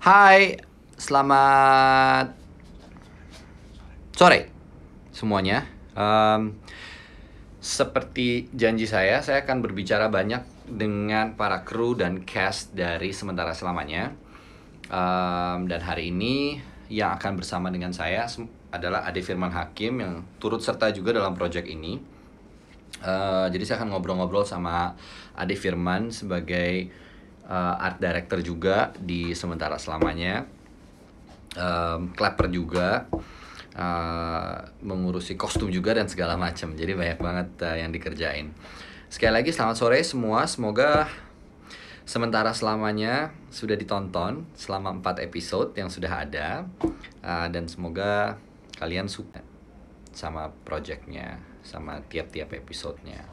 Hai, selamat sore semuanya. Seperti janji saya akan berbicara banyak dengan para kru dan cast dari Sementara Selamanya. Dan hari ini yang akan bersama dengan saya adalah Ade Firman Hakim yang turut serta juga dalam proyek ini. Jadi saya akan ngobrol-ngobrol sama Ade Firman sebagai art director juga di Sementara Selamanya, clapper juga, mengurusi kostum juga dan segala macam. Jadi banyak banget yang dikerjain. Sekali lagi selamat sore semua. Semoga Sementara Selamanya sudah ditonton selama 4 episode yang sudah ada, dan semoga kalian suka sama projectnya, sama tiap-tiap episodenya.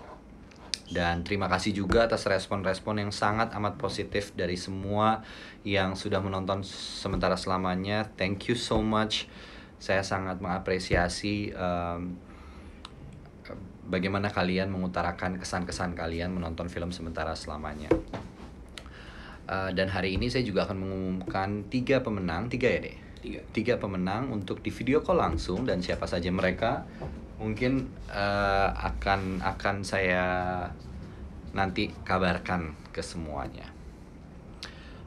Dan terima kasih juga atas respon-respon yang sangat amat positif dari semua yang sudah menonton Sementara Selamanya. Thank you so much. Saya sangat mengapresiasi bagaimana kalian mengutarakan kesan-kesan kalian menonton film Sementara Selamanya. Dan hari ini saya juga akan mengumumkan 3 pemenang, 3 ya deh? 3 pemenang untuk di video call langsung, dan siapa saja mereka mungkin akan saya nanti kabarkan ke semuanya.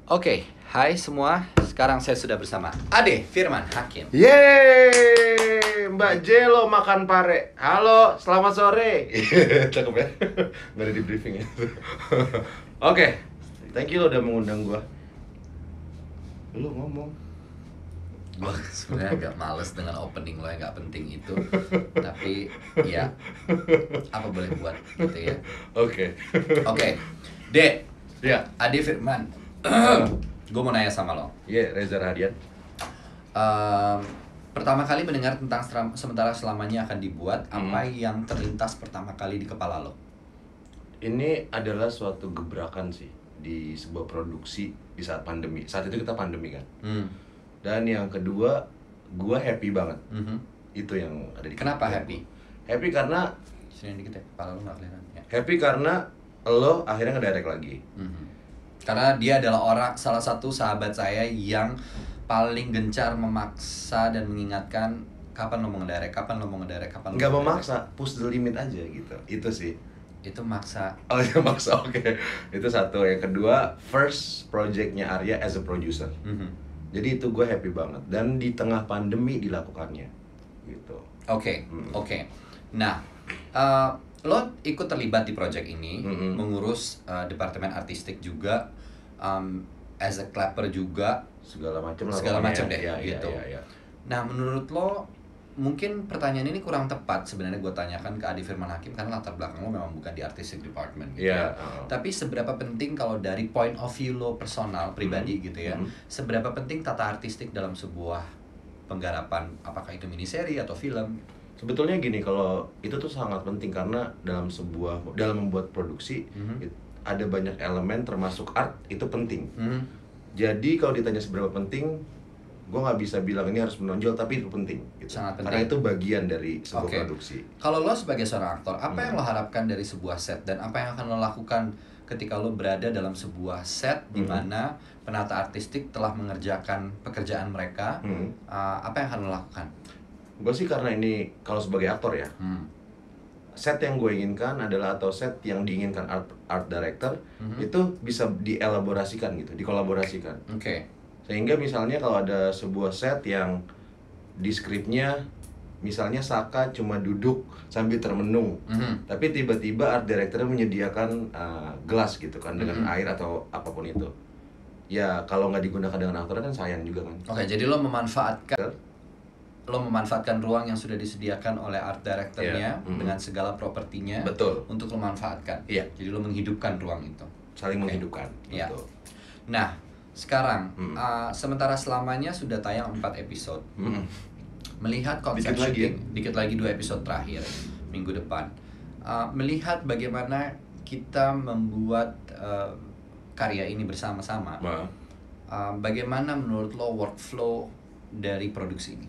Oke, hai semua. Sekarang saya sudah bersama Ade Firman Hakim. Yeay, Mbak Jelo makan pare. Halo, selamat sore. Cakep ya? Nggak ada di briefing ya. Oke, thank you lo udah mengundang gua. Lu ngomong. Gue sebenarnya agak males dengan opening lo yang gak penting itu, tapi ya apa boleh buat gitu ya. Oke. Dek, Ya. Ade Firman, gue mau nanya sama lo. Iya, Reza Radian. Pertama kali mendengar tentang Sementara Selamanya akan dibuat, apa yang terlintas pertama kali di kepala lo? Ini adalah suatu gebrakan sih di sebuah produksi di saat pandemi. Saat itu kita pandemi kan. Dan yang kedua, gua happy banget. Itu yang ada di Kenapa kepala happy? gua. Happy karena Sini dikit ya, kepala lo gak kelihatan ya. happy karena lo akhirnya ngedirect lagi. Karena dia adalah salah satu sahabat saya yang paling gencar memaksa dan mengingatkan kapan lo mau ngedirect, kapan lo mau ngedirect. Nggak memaksa, push the limit aja gitu. Itu sih. Itu maksa. Oh ya, maksa, oke. Itu satu. Yang kedua, first projectnya Arya as a producer. Jadi itu gue happy banget. Dan di tengah pandemi dilakukannya gitu. Oke. Nah, lo ikut terlibat di project ini, mengurus departemen artistik juga, as a clapper juga, Segala macam deh ya, gitu. Ya. Nah, menurut lo, mungkin pertanyaan ini kurang tepat sebenarnya gue tanyakan ke Ade Firman Hakim karena latar belakang lo memang bukan di artistic department gitu ya. Tapi seberapa penting kalau dari point of view lo personal, pribadi gitu ya, seberapa penting tata artistik dalam sebuah penggarapan, apakah itu miniseri atau film? Sebetulnya gini, kalau itu tuh sangat penting karena dalam membuat produksi ada banyak elemen termasuk art itu penting. Jadi kalau ditanya seberapa penting, gue nggak bisa bilang ini harus menonjol, tapi itu penting gitu. Sangat penting. Karena itu bagian dari sebuah produksi. Kalau lo sebagai seorang aktor, apa yang lo harapkan dari sebuah set dan apa yang akan lo lakukan ketika lo berada dalam sebuah set di mana penata artistik telah mengerjakan pekerjaan mereka, apa yang akan lo lakukan? Gue sih karena ini kalau sebagai aktor ya, set yang gue inginkan adalah, atau set yang diinginkan art director itu bisa dielaborasikan gitu, dikolaborasikan. Sehingga misalnya kalau ada sebuah set yang di skripnya misalnya Saka cuma duduk sambil termenung, tapi tiba-tiba art director menyediakan gelas gitu kan dengan air atau apapun itu. Ya kalau nggak digunakan dengan aktor kan sayang juga kan. Jadi lo memanfaatkan ruang yang sudah disediakan oleh art directornya dengan segala propertinya. Betul. Untuk lo manfaatkan. Iya. Jadi lo menghidupkan ruang itu. Saling menghidupkan. Iya. Betul. Nah, sekarang Sementara Selamanya sudah tayang 4 episode. Melihat konsep syuting, dikit lagi 2 episode terakhir minggu depan. Melihat bagaimana kita membuat karya ini bersama-sama. Bagaimana menurut lo workflow dari produksi ini?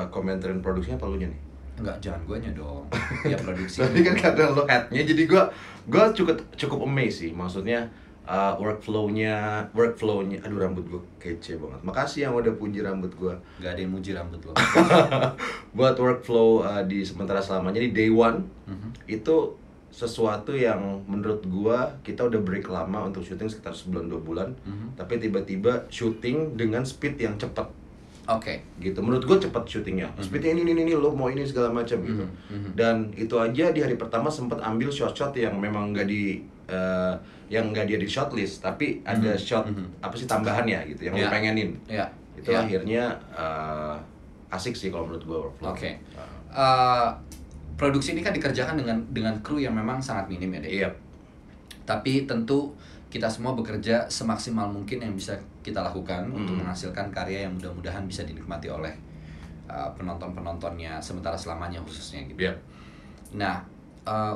Komentarin produksinya apa lu nya nih? Enggak, jangan guanya dong. Ya produksi. Tapi kan karena lo headnya, jadi gue cukup amazed sih. Maksudnya workflow-nya, aduh rambut gue kece banget. Makasih yang udah puji rambut gue. Gak ada yang muji rambut lo. Buat workflow di sementara selamanya di day one, itu sesuatu yang menurut gue kita udah break lama untuk syuting sekitar sebulan 2 bulan, tapi tiba-tiba syuting dengan speed yang cepat. Oke. Gitu, menurut gue cepat syutingnya. Speednya ini lo mau ini segala macam gitu. Dan itu aja di hari pertama sempat ambil shot-shot yang memang nggak yang nggak dia di shortlist, tapi ada shot apa sih tambahan ya gitu yang lo pengenin. Itu akhirnya asik sih kalau menurut gue workflow. Oke. Produksi ini kan dikerjakan dengan kru yang memang sangat minim ya, Dek. Iya. Tapi tentu kita semua bekerja semaksimal mungkin yang bisa kita lakukan untuk menghasilkan karya yang mudah-mudahan bisa dinikmati oleh penonton-penontonnya sementara selamanya khususnya gitu. Yeah. Nah,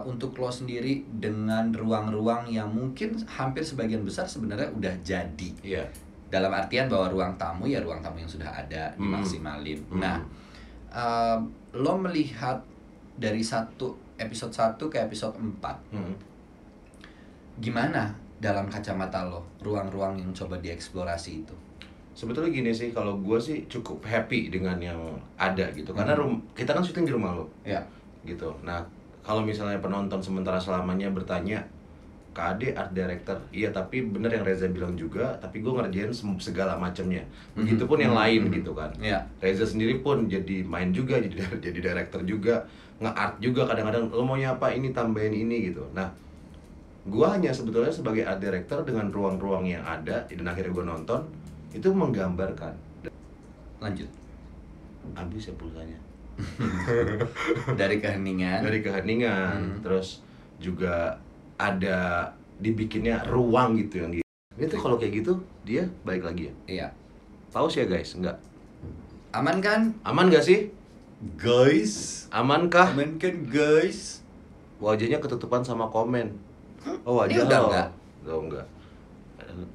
untuk lo sendiri dengan ruang-ruang yang mungkin hampir sebagian besar sebenarnya udah jadi. Yeah. Dalam artian bahwa ruang tamu ya ruang tamu yang sudah ada dimaksimalin. Nah, lo melihat dari episode 1 ke episode 4. Gimana dalam kacamata lo ruang-ruang yang coba dieksplorasi itu? Sebetulnya gini sih, kalau gue sih cukup happy dengan yang ada gitu, karena kita kan syuting di rumah lo, gitu. Nah, kalau misalnya penonton sementara selamanya bertanya, Kak Ade art director, iya tapi bener yang Reza bilang juga, tapi gue ngerjain segala macamnya. Begitupun yang lain gitu kan. Reza sendiri pun jadi main juga, jadi director juga, nge-art juga kadang-kadang, lo maunya apa ini tambahin ini gitu. Nah, gua hanya sebetulnya sebagai art director dengan ruang-ruang yang ada, dan akhirnya gua nonton itu menggambarkan. Lanjut. Habis ya pulsanya. Dari keheningan. Terus juga ada dibikinnya ruang gitu yang ini tuh kalau kayak gitu dia baik lagi ya. Iya. Pause ya guys, enggak. Aman kan? Aman gak sih? Guys. Amankah? Aman kan guys? Wajahnya ketutupan sama komen. Oh wajah udah lo. enggak?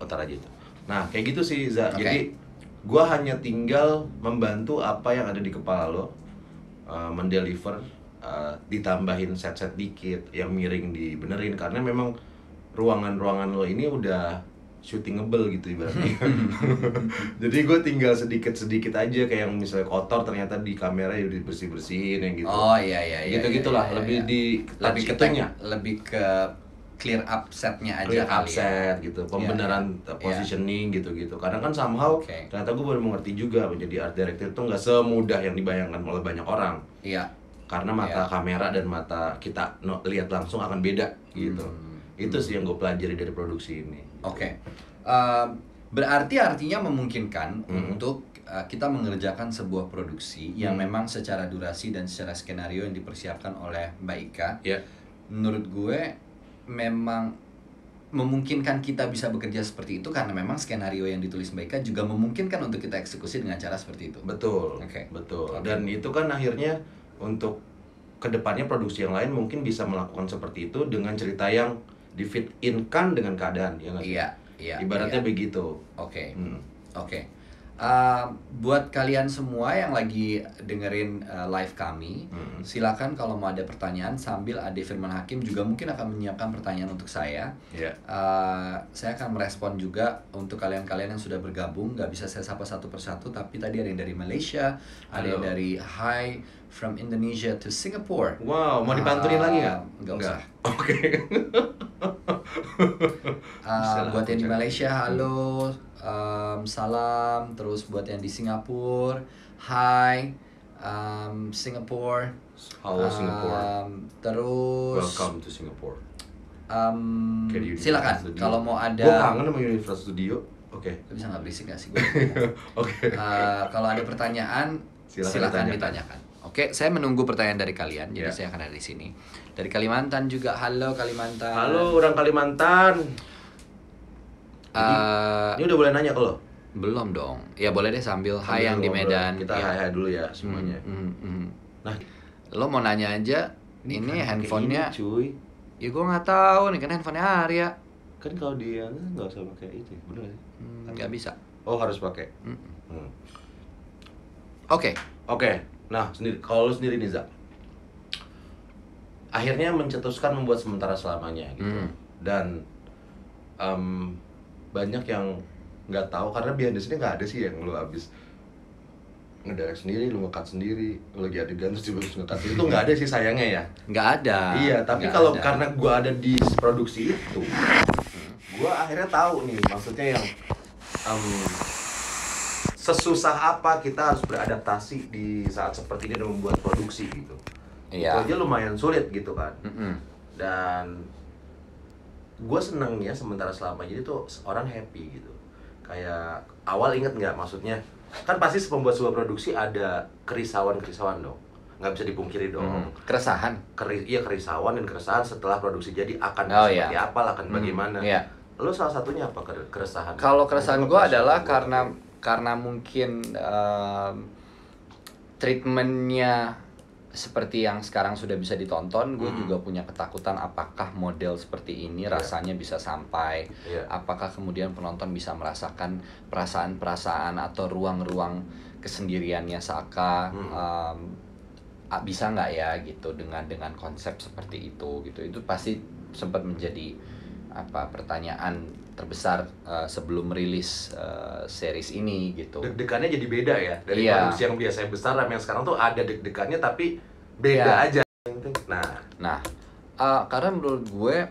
Otar aja itu. Nah kayak gitu sih Za. Jadi gua hanya tinggal membantu apa yang ada di kepala lo, mendeliver, ditambahin set-set dikit, yang miring dibenerin, karena memang ruangan-ruangan lo ini udah shootingable gitu ibaratnya. Jadi gue tinggal sedikit-sedikit aja, kayak yang misalnya kotor ternyata di kamera udah bersih-bersihin yang gitu. Oh iya. Gitu-gitulah, lebih ke clear up setnya aja clear up kali set gitu, pembenaran positioning gitu-gitu. Kadang kan somehow ternyata gue baru mengerti juga menjadi art director itu nggak semudah yang dibayangkan oleh banyak orang. Iya. Karena mata kamera dan mata kita lihat langsung akan beda gitu. Itu sih yang gue pelajari dari produksi ini. Oke. Berarti artinya memungkinkan untuk kita mengerjakan sebuah produksi yang memang secara durasi dan secara skenario yang dipersiapkan oleh Mbak Ika. Menurut gue memang memungkinkan kita bisa bekerja seperti itu karena memang skenario yang ditulis Mbak Ika juga memungkinkan untuk kita eksekusi dengan cara seperti itu. Betul. Betul. Dan itu kan akhirnya untuk kedepannya produksi yang lain mungkin bisa melakukan seperti itu dengan cerita yang di-fit in-kan dengan keadaan, ya nggak sih? Iya. Ibaratnya begitu. Oke. Buat kalian semua yang lagi dengerin live kami, silakan kalau mau ada pertanyaan sambil Ade Firman Hakim juga mungkin akan menyiapkan pertanyaan untuk saya. Saya akan merespon juga untuk kalian-kalian yang sudah bergabung. Gak bisa saya sapa satu persatu, tapi tadi ada yang dari Malaysia, ada yang dari Hi from Indonesia to Singapore. Wow, mau dipanturin lagi nggak? Nggak usah. Oke. Buat yang di Malaysia, halo, salam. Terus buat yang di Singapura, hi, Singapore. Halo Singapore. Terus welcome to Singapore. Silakan kalau mau ada. Gue kangen sama Universal Studio. Oke. Bisa nggak berisik nggak sih gue? Oke. Kalau ada pertanyaan, silakan ditanyakan. Oke, saya menunggu pertanyaan dari kalian. Jadi saya akan ada di sini. Dari Kalimantan juga, halo Kalimantan. Halo orang Kalimantan. Ini udah boleh nanya ke lo? Belum dong. Ya boleh deh sambil hai yang di Medan. Kita hai dulu ya semuanya. Nah, lo mau nanya aja. Ini handphonenya. Ini, cuy. Ya gue nggak tahu nih, kan handphonenya Arya. Kan kalau dia nggak usah pakai itu, bener sih? Nggak bisa. Oh harus pakai. Oke. Nah, kalau lu sendiri nih Zak, akhirnya mencetuskan membuat sementara selamanya gitu. Dan banyak yang nggak tahu karena behind the scene nggak ada sih yang lu abis ngedirect sendiri, lu nge-cut sendiri, lu lagi adegan terus juga harus nge-cut itu nggak ada sih sayangnya ya. Nggak ada. Iya, tapi kalau karena gua ada di produksi itu, gua akhirnya tahu nih maksudnya yang sesusah apa kita harus beradaptasi di saat seperti ini dan membuat produksi gitu. Iya. Itu aja lumayan sulit gitu kan. Dan gue seneng ya sementara selama jadi tuh orang happy gitu. Kayak awal inget nggak maksudnya kan pasti pembuat sebuah produksi ada kerisauan dong, nggak bisa dipungkiri dong. Keresahan. Iya kerisauan dan keresahan setelah produksi jadi akan seperti apa, akan bagaimana. Iya. Lo salah satunya apa keresahan? Kalau keresahan gue adalah karena mungkin treatmentnya seperti yang sekarang sudah bisa ditonton, gue juga punya ketakutan apakah model seperti ini rasanya bisa sampai, apakah kemudian penonton bisa merasakan perasaan-perasaan atau ruang-ruang kesendiriannya Saka, bisa nggak ya gitu dengan konsep seperti itu gitu. Itu pasti sempat menjadi pertanyaan terbesar sebelum rilis series ini gitu. Deg-degannya jadi beda ya dari produksi yang biasanya besar yang sekarang tuh ada deg-degannya tapi beda aja. Nah, karena menurut gue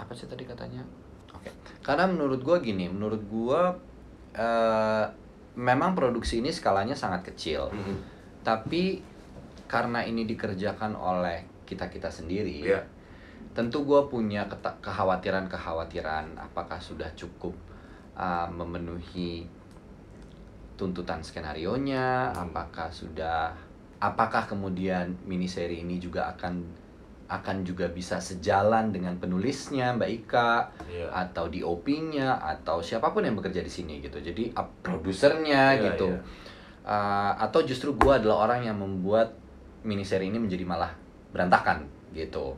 apa sih tadi katanya? Oke. Karena menurut gue gini, menurut gue memang produksi ini skalanya sangat kecil, tapi karena ini dikerjakan oleh kita sendiri. Tentu gue punya kekhawatiran apakah sudah cukup memenuhi tuntutan skenarionya, apakah kemudian miniseri ini juga akan juga bisa sejalan dengan penulisnya Mbak Ika, atau DOP-nya atau siapapun yang bekerja di sini gitu. Jadi produsernya gitu. Atau justru gue adalah orang yang membuat miniseri ini menjadi malah berantakan gitu.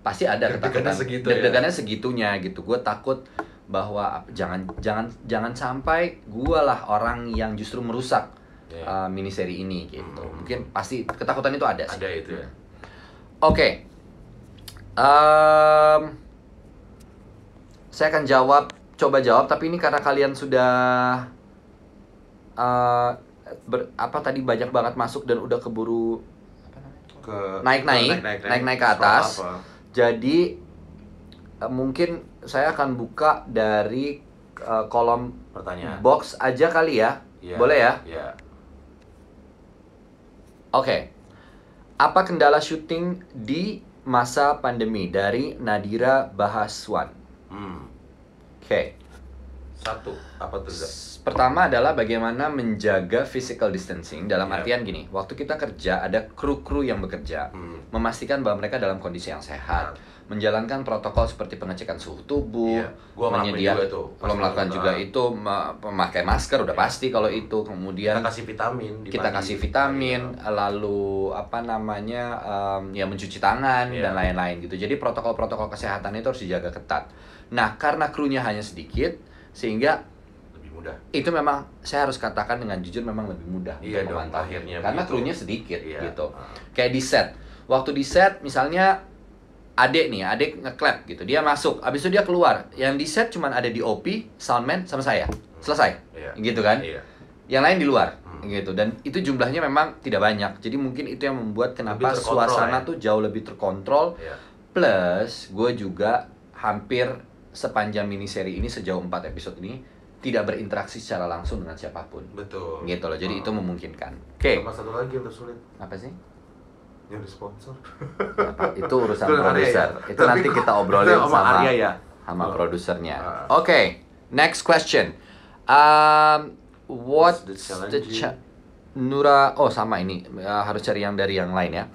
Pasti ada ketakutan deg-degannya segitunya gitu. Gue takut bahwa jangan sampai gue lah orang yang justru merusak miniseri ini gitu. Mungkin pasti ketakutan itu ada sih. Ada itu ya. Oke. Saya akan coba jawab tapi ini karena kalian sudah tadi banyak banget masuk dan udah keburu naik ke atas. Jadi mungkin saya akan buka dari kolom pertanyaan box aja kali ya. Boleh ya? Oke. Apa kendala syuting di masa pandemi dari Nadira Bahaswan? Oke. Satu, apa tuh? Pertama adalah bagaimana menjaga physical distancing. Dalam artian gini, waktu kita kerja ada kru-kru yang bekerja, memastikan bahwa mereka dalam kondisi yang sehat, menjalankan protokol seperti pengecekan suhu tubuh, melakukan juga itu, memakai masker udah pasti kalau itu, kemudian kita kasih vitamin, lalu ya mencuci tangan dan lain-lain gitu. Jadi protokol-protokol kesehatan itu harus dijaga ketat. Nah, karena krunya hanya sedikit, sehingga lebih mudah. Itu memang saya harus katakan dengan jujur memang lebih mudah untuk memantau karena krunya sedikit gitu. Kayak di set. Waktu di set misalnya adik nge-clap gitu. Dia masuk, habis itu dia keluar. Yang di set cuman ada DOP, soundman sama saya. Selesai. Gitu kan? Yang lain di luar gitu, dan itu jumlahnya memang tidak banyak. Jadi mungkin itu yang membuat kenapa suasana tuh jauh lebih terkontrol. Plus gue juga hampir sepanjang miniseri ini sejauh 4 episode ini tidak berinteraksi secara langsung dengan siapapun. Betul. Gitu loh. Jadi itu memungkinkan. Oke. Sama satu lagi yang tersulit. Apa sih? Yang sponsor. Itu urusan produser. Itu nanti kita obrolin sama Arya sama produsernya. Oke. Next question. What the Nura? Oh sama ini. Harus cari yang dari yang lain ya.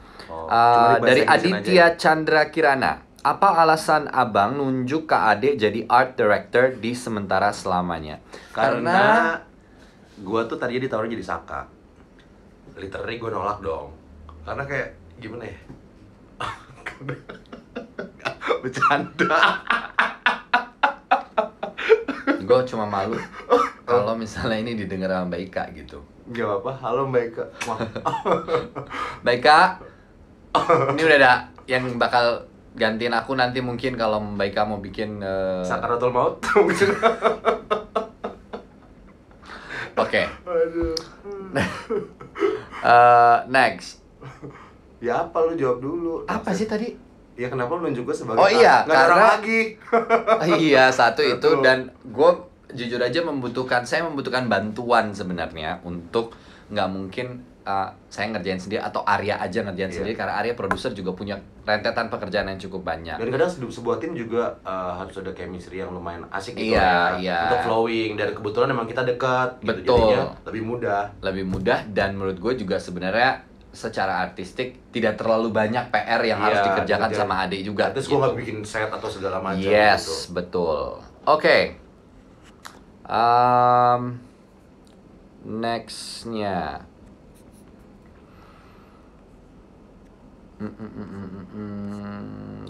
Dari Aditya Chandra Kirana. Apa alasan abang nunjuk Kak Ade jadi art director di Sementara Selamanya? Karena gue tuh tadinya ditawarin jadi Saka. Literally gue nolak dong. Karena kayak gimana ya? Bercanda. Gue cuma malu kalau misalnya ini didengar sama Mbak Ika gitu. Gak apa-apa. Halo Mbak Ika. Mbak Ika, ini udah ada yang bakal gantiin aku nanti mungkin kalau Mbak Ika mau bikin Sakaratul Maut. Oke. Next. Ya apa lu jawab dulu. Apa sih tadi? Ya kenapa lu nunjuk gue sebagai Oh iya, nggak ada orang karena lagi. iya, satu itu, dan gue jujur aja saya membutuhkan bantuan sebenarnya untuk, nggak mungkin saya ngerjain sendiri atau Arya aja ngerjain sendiri, karena Arya produser juga punya rentetan pekerjaan yang cukup banyak. Dan kadang sebuah tim juga harus ada chemistry yang lumayan asik gitu Iya. untuk flowing, dan kebetulan memang kita dekat gitu, Betul. jadinya lebih mudah. Dan menurut gue juga sebenarnya secara artistik tidak terlalu banyak PR yang harus dikerjakan sama Ade juga. Terus gue nggak bikin set atau segala macam. Yes, gitu. betul. Oke. Nextnya.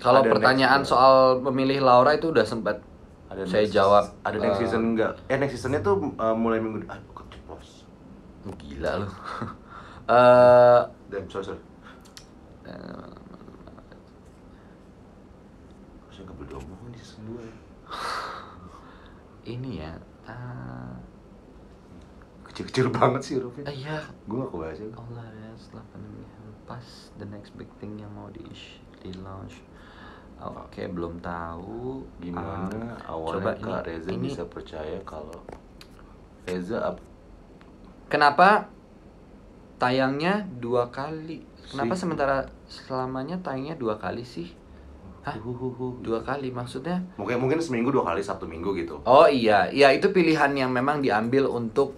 Kalau pertanyaan soal memilih Laura itu udah sempat saya jawab. Ada next season enggak? Next seasonnya tuh mulai minggu. Keceplos. Gila lu. Sorry. Saya nggak boleh ngomong di season 2 ya. Ini ya. Kecil-kecil banget sih hurufnya. Iya. Gue nggak kebaca. Allah ya, setelah pandemi pas the next big thing yang mau di launch. Oke, belum tahu Gimana awalnya Kak Reza bisa percaya kalau Reza kenapa tayangnya 2 kali? Kenapa sementara selamanya tayangnya 2 kali sih? Hah? 2 kali maksudnya? Mungkin seminggu 2 kali, Sabtu Minggu gitu. Oh iya, itu pilihan yang memang diambil untuk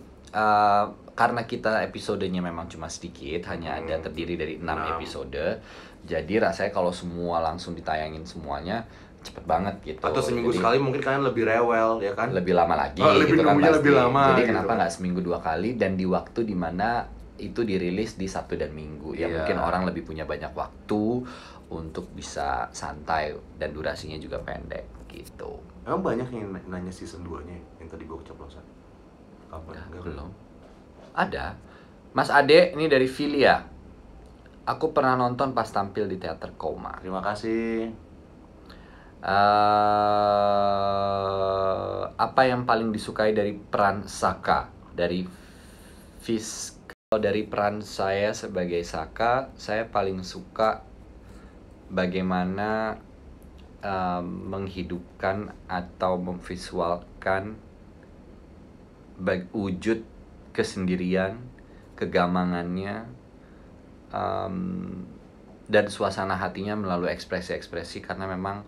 karena kita episodenya memang cuma sedikit, hanya ada terdiri dari 6 episode. Jadi rasanya kalau semua langsung ditayangin semuanya cepet banget gitu. Atau seminggu sekali mungkin kalian lebih rewel ya kan? Lebih lama lagi gitu kan pasti. lebih lama. Jadi gitu kenapa nggak seminggu 2 kali dan di waktu dimana itu dirilis di Sabtu dan Minggu. Ya mungkin orang lebih punya banyak waktu untuk bisa santai dan durasinya juga pendek gitu. Emang banyak yang nanya season 2-nya yang tadi gue keceplosan. Belum. Ada. Mas Ade, ini dari Filia. Aku pernah nonton pas tampil di teater Koma. Terima kasih. Apa yang paling disukai dari peran Saka? Dari dari peran saya sebagai Saka, saya paling suka bagaimana menghidupkan atau memvisualkan wujud kesendirian, kegamangannya, dan suasana hatinya melalui ekspresi-ekspresi, karena memang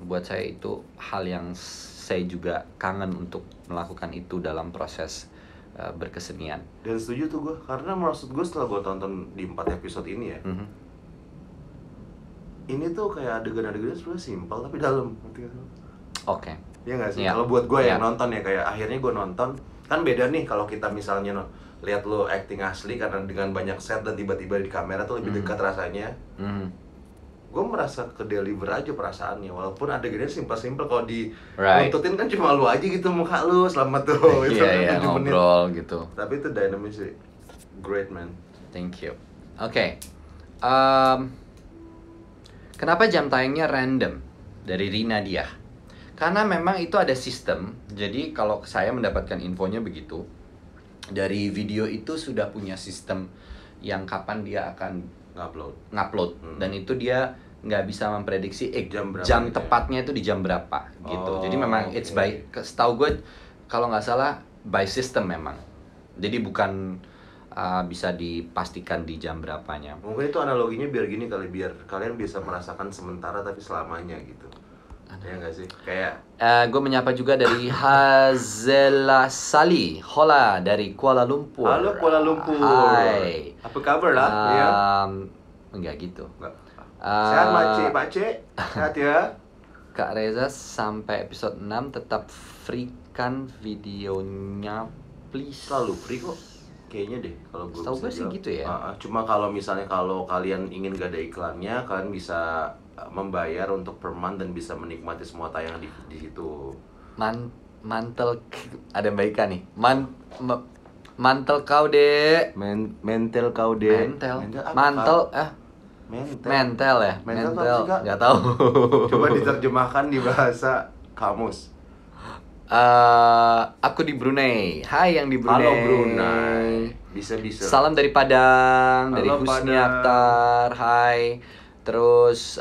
buat saya itu hal yang saya juga kangen untuk melakukan itu dalam proses berkesenian. Dan setuju tuh gue, karena maksud gue setelah gue tonton di 4 episode ini ya, ini tuh kayak adegan-adegannya sebenarnya simpel tapi dalam. Oke. Iya nggak sih? Kalau buat gue yang nonton ya, kayak akhirnya gue nonton kan beda nih kalau kita misalnya lihat lo acting asli karena dengan banyak set dan tiba-tiba di kamera tuh lebih dekat rasanya. Gue merasa ke deliver aja perasaannya, walaupun adegannya simpel-simpel. Kalau nuntutin kan cuma lu aja gitu muka lu selama tuh itu ngobrol gitu. Tapi itu dynamic sih, great man. Thank you. Oke. Kenapa jam tayangnya random? Dari Rina Dia. Karena memang itu ada sistem. Jadi kalau saya mendapatkan infonya begitu, dari video itu sudah punya sistem yang kapan dia akan ngupload. Dan itu dia nggak bisa memprediksi jam tepatnya itu di jam berapa gitu. Jadi memang it's by, setahu gue kalau nggak salah by system memang. Jadi bukan bisa dipastikan di jam berapanya. Mungkin itu analoginya biar gini kali, biar kalian bisa merasakan sementara tapi selamanya gitu. Ya nggak sih? Kayak gue menyapa juga dari Hazela Sali, Hola dari Kuala Lumpur. Halo Kuala Lumpur. Hai. Apa kabar lah? Ya. Enggak gitu. Sehat Pak C. Sehat ya. Kak Reza sampai episode 6 tetap free kan videonya please. Selalu free kok. Kayaknya deh kalau gue. Tahu gue sih gitu ya. Cuma kalau misalnya kalau kalian ingin gak ada iklannya, kalian bisa membayar untuk per month dan bisa menikmati semua tayangan di situ. Mantel ada Mbak Ika nih. Mantel kau dek. Mentel kau dek. Mantel Mental ya? Mental tuh apa sih, Kak? Nggak tahu. Coba diterjemahkan di bahasa kamus. Aku di Brunei. Hai yang di Brunei. Halo Brunei. Bisa. Salam dari Padang, dari Halo, Husni Padang. Akhtar. Hai. Terus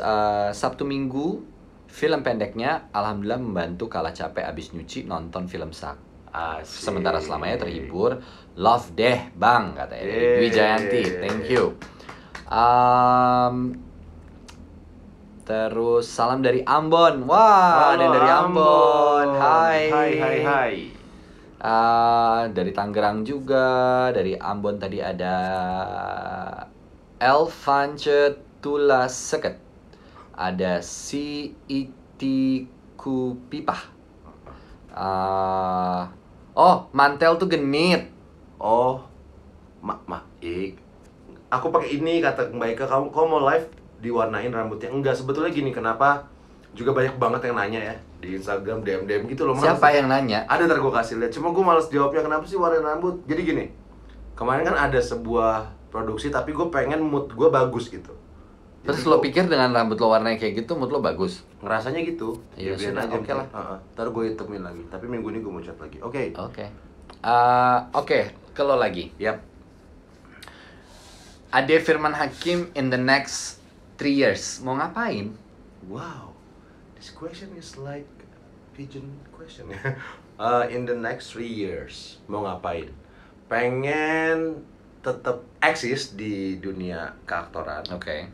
Sabtu Minggu film pendeknya alhamdulillah membantu kalah capek abis nyuci nonton film sak. Asik. Sementara selamanya terhibur. Love deh bang katanya dari Dwi Jayanti. Thank you. Terus salam dari Ambon. Wah, ada yang dari Ambon. Hai. Hai. Dari Tangerang juga, dari Ambon tadi ada Elvance Tula Seket. Ada Si Iti Kupipah. Mantel tuh genit. Oh, aku pakai ini kata Mbak Ika, kamu mau live diwarnain rambutnya? Enggak, sebetulnya gini, kenapa juga banyak banget yang nanya ya di Instagram DM gitu loh. Siapa yang nanya? Ada, ntar gue kasih lihat. Cuma gue males jawabnya, kenapa sih warnain rambut? Jadi gini, kemarin kan ada sebuah produksi tapi gue pengen mood gue bagus gitu. Terus lo pikir dengan rambut lo warnanya kayak gitu mood lo bagus? Ngerasanya gitu. Iya, biarin sudah, aja. oke lah. Ntar gue hitumin lagi. Tapi minggu ini gue mau chat lagi. Oke. Oke, ke lo lagi. Yap. Ade Firman Hakim in the next 3 years mau ngapain? Wow, this question is like pigeon question. In the next 3 years mau ngapain? Pengen tetap eksis di dunia keaktoran. Oke.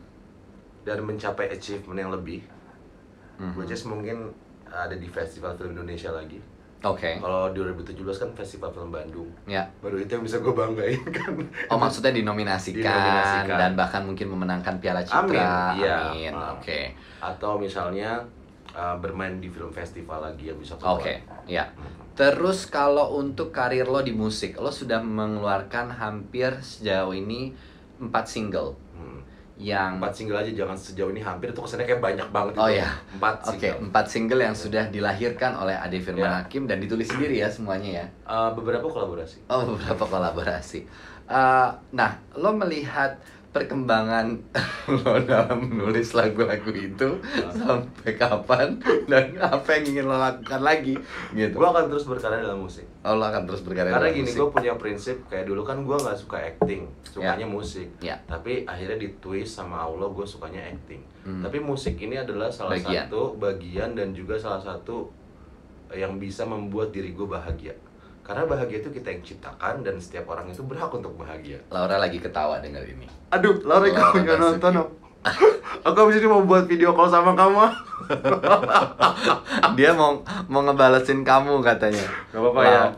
Dan mencapai achievement yang lebih. Which is mungkin ada di Festival Film Indonesia lagi. Oke. Kalau 2017 kan Festival Film Bandung. Ya. Baru itu yang bisa gue banggain kan. Oh, maksudnya dinominasikan dan bahkan mungkin memenangkan Piala Citra. Amin. Iya. Amin. Oke. Atau misalnya bermain di film festival lagi yang bisa keluar. Oke. Ya. Terus kalau untuk karir lo di musik, lo sudah mengeluarkan hampir sejauh ini 4 single. Yang 4 single aja, jangan sejauh ini hampir, itu kesannya kayak banyak banget. Oh ya, 4 single. Oke, 4 single yang sudah dilahirkan oleh Ade Firman Hakim dan ditulis sendiri ya semuanya ya. Beberapa kolaborasi. Oh, beberapa kolaborasi. Nah, lo melihat perkembangan lo dalam menulis lagu-lagu itu sampai kapan dan apa yang ingin lo lakukan lagi gitu. Gue akan terus berkarya dalam musik. Oh, lo akan terus berkarya Karena dalam gini, musik. gue punya prinsip kayak dulu kan gue nggak suka acting, sukanya musik. Tapi akhirnya ditwist sama Allah, gue sukanya acting. Tapi musik ini adalah salah satu bagian dan juga salah satu yang bisa membuat diri gue bahagia. Karena bahagia itu kita yang ciptakan dan setiap orang itu berhak untuk bahagia. Laura lagi ketawa dengar ini. Aduh, Laura kamu nggak nonton dong. Aku abis ini mau buat video call sama kamu. Dia mau ngebalesin kamu katanya. Gak apa-apa ya.